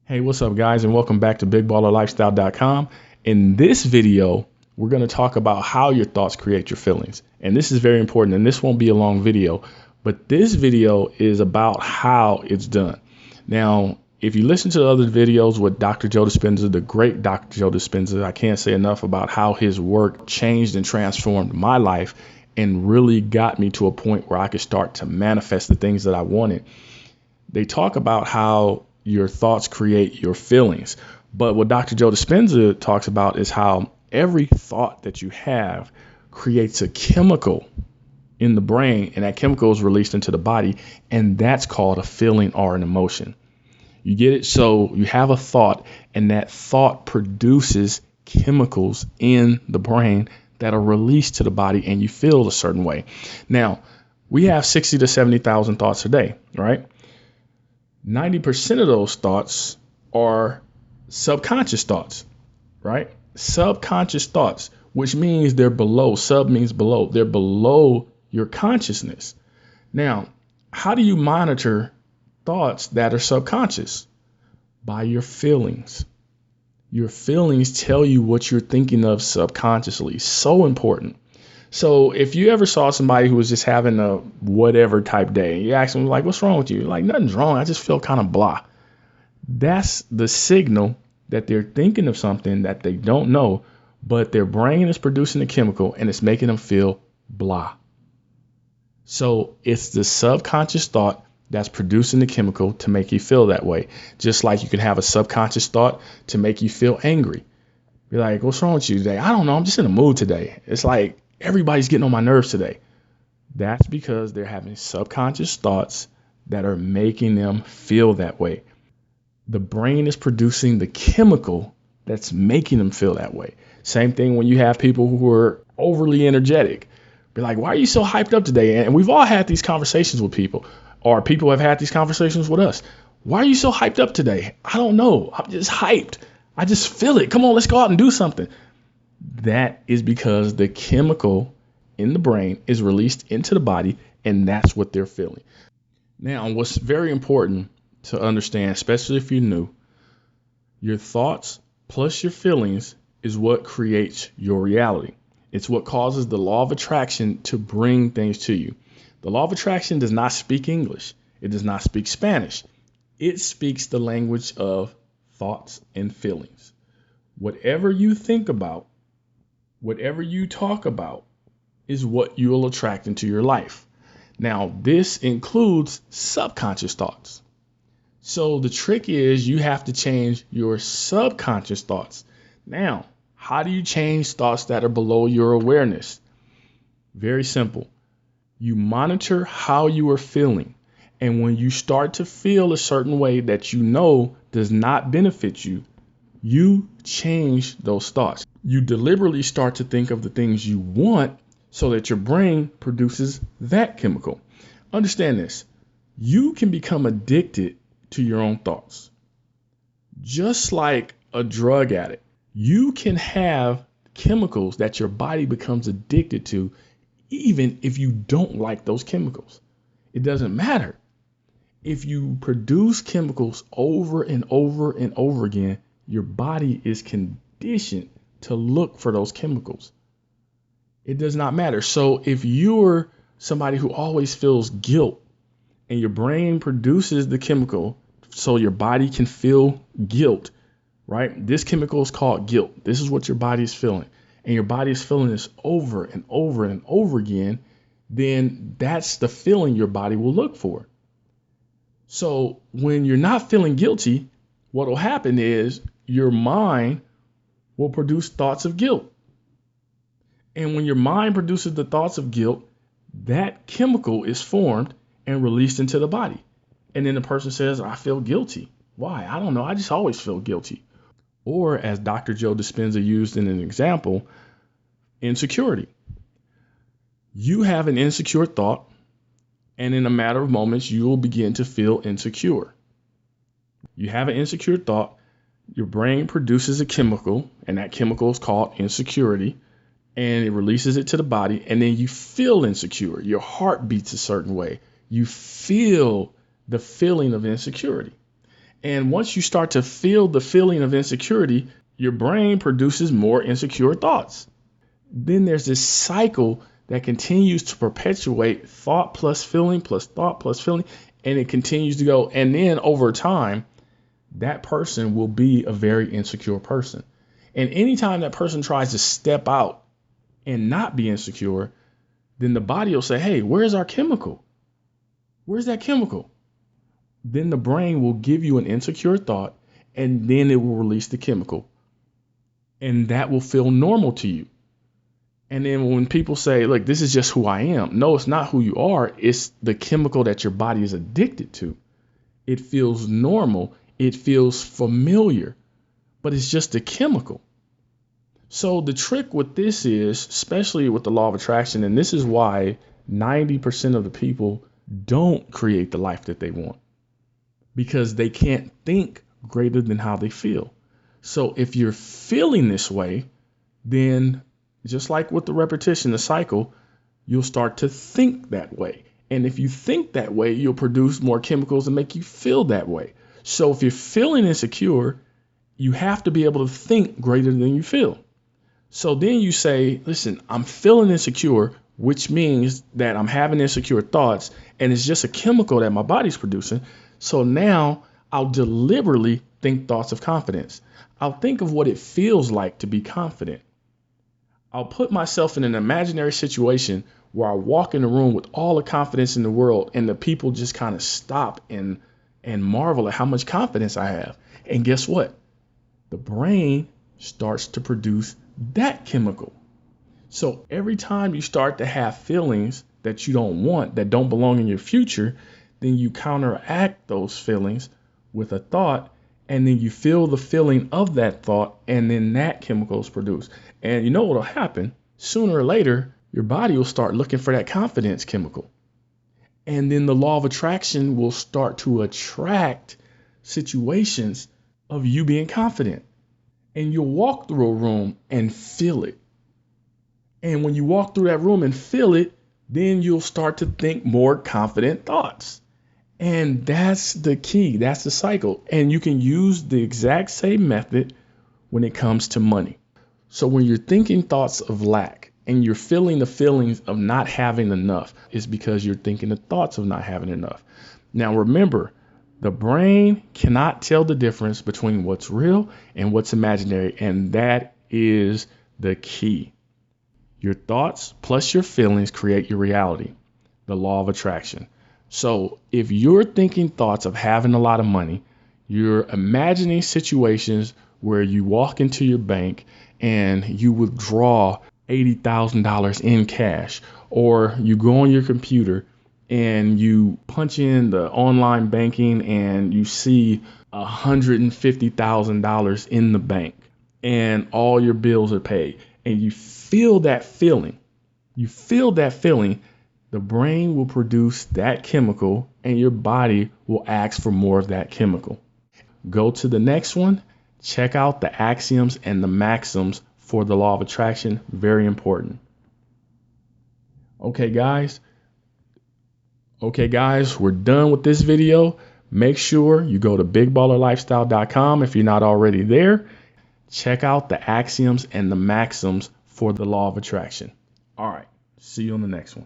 Hey, what's up, guys, and welcome back to BigBallerLifestyle.com. In this video, we're going to talk about how your thoughts create your feelings. And this is very important, and this won't be a long video, but this video is about how it's done. Now, if you listen to the other videos with Dr. Joe Dispenza, the great Dr. Joe Dispenza, I can't say enough about how his work changed and transformed my life and really got me to a point where I could start to manifest the things that I wanted. They talk about how your thoughts create your feelings. But what Dr. Joe Dispenza talks about is how every thought that you have creates a chemical in the brain, and that chemical is released into the body, and that's called a feeling or an emotion. You get it? So you have a thought, and that thought produces chemicals in the brain that are released to the body, and you feel a certain way. Now, we have 60 to 70,000 thoughts a day, right? 90% of those thoughts are subconscious thoughts, right? Subconscious thoughts, which means they're below. Sub means below. They're below your consciousness. Now, how do you monitor thoughts that are subconscious? By your feelings. Your feelings tell you what you're thinking of subconsciously. So important. So if you ever saw somebody who was just having a whatever type day, you ask them like, what's wrong with you? Like, nothing's wrong. I just feel kind of blah. That's the signal that they're thinking of something that they don't know, but their brain is producing a chemical and it's making them feel blah. So it's the subconscious thought that's producing the chemical to make you feel that way. Just like you can have a subconscious thought to make you feel angry. Be like, what's wrong with you today? I don't know. I'm just in a mood today. It's like, everybody's getting on my nerves today. That's because they're having subconscious thoughts that are making them feel that way. The brain is producing the chemical that's making them feel that way. Same thing when you have people who are overly energetic. Be like, why are you so hyped up today? And we've all had these conversations with people, or people have had these conversations with us. Why are you so hyped up today? I don't know. I'm just hyped. I just feel it. Come on, let's go out and do something. That is because the chemical in the brain is released into the body, and that's what they're feeling. Now, what's very important to understand, especially if you're new, your thoughts plus your feelings is what creates your reality. It's what causes the law of attraction to bring things to you. The law of attraction does not speak English. It does not speak Spanish. It speaks the language of thoughts and feelings. Whatever you think about, whatever you talk about is what you will attract into your life. Now, this includes subconscious thoughts. So the trick is you have to change your subconscious thoughts. Now, how do you change thoughts that are below your awareness? Very simple. You monitor how you are feeling. And when you start to feel a certain way that you know does not benefit you, you change those thoughts. You deliberately start to think of the things you want so that your brain produces that chemical. Understand this. You can become addicted to your own thoughts. Just like a drug addict, you can have chemicals that your body becomes addicted to, even if you don't like those chemicals. It doesn't matter. If you produce chemicals over and over and over again, your body is conditioned to look for those chemicals. It does not matter. So if you're somebody who always feels guilt and your brain produces the chemical so your body can feel guilt, right? This chemical is called guilt. This is what your body is feeling. And your body is feeling this over and over and over again, then that's the feeling your body will look for. So when you're not feeling guilty, what will happen is your mind will produce thoughts of guilt. And when your mind produces the thoughts of guilt, that chemical is formed and released into the body. And then the person says, I feel guilty. Why? I don't know. I just always feel guilty. Or as Dr. Joe Dispenza used in an example, insecurity. You have an insecure thought, and in a matter of moments, you will begin to feel insecure. You have an insecure thought. Your brain produces a chemical, and that chemical is called insecurity, and it releases it to the body, and then you feel insecure. Your heart beats a certain way. You feel the feeling of insecurity. And once you start to feel the feeling of insecurity, your brain produces more insecure thoughts. Then there's this cycle that continues to perpetuate thought plus feeling plus thought plus feeling, and it continues to go. And then over time, that person will be a very insecure person. And anytime that person tries to step out and not be insecure, then the body will say, hey, where's our chemical? Where's that chemical? Then the brain will give you an insecure thought, and then it will release the chemical. And that will feel normal to you. And then when people say, look, this is just who I am. No, it's not who you are. It's the chemical that your body is addicted to. It feels normal. It feels familiar, but it's just a chemical. So the trick with this is, especially with the law of attraction, and this is why 90% of the people don't create the life that they want, because they can't think greater than how they feel. So if you're feeling this way, then just like with the repetition, the cycle, you'll start to think that way. And if you think that way, you'll produce more chemicals and make you feel that way. So if you're feeling insecure, you have to be able to think greater than you feel. So then you say, listen, I'm feeling insecure, which means that I'm having insecure thoughts, and it's just a chemical that my body's producing. So now I'll deliberately think thoughts of confidence. I'll think of what it feels like to be confident. I'll put myself in an imaginary situation where I walk in a room with all the confidence in the world, and the people just kind of stop and marvel at how much confidence I have. And guess what? The brain starts to produce that chemical. So every time you start to have feelings that you don't want, that don't belong in your future, then you counteract those feelings with a thought, and then you feel the feeling of that thought, and then that chemical is produced. And you know what will happen? Sooner or later, your body will start looking for that confidence chemical. And then the law of attraction will start to attract situations of you being confident. And you'll walk through a room and feel it. And when you walk through that room and feel it, then you'll start to think more confident thoughts. And that's the key. That's the cycle. And you can use the exact same method when it comes to money. So when you're thinking thoughts of lack and you're feeling the feelings of not having enough, it's because you're thinking the thoughts of not having enough. Now, remember, the brain cannot tell the difference between what's real and what's imaginary. And that is the key. Your thoughts plus your feelings create your reality, the law of attraction. So if you're thinking thoughts of having a lot of money, you're imagining situations where you walk into your bank and you withdraw $80,000 in cash, or you go on your computer and you punch in the online banking and you see $150,000 in the bank and all your bills are paid, and you feel that feeling. The brain will produce that chemical and your body will ask for more of that chemical. Go to the next one. Check out the axioms and the maxims for the law of attraction. Very important. Okay, guys, we're done with this video. Make sure you go to bigballerlifestyle.com if you're not already there. Check out the axioms and the maxims for the law of attraction. All right. See you on the next one.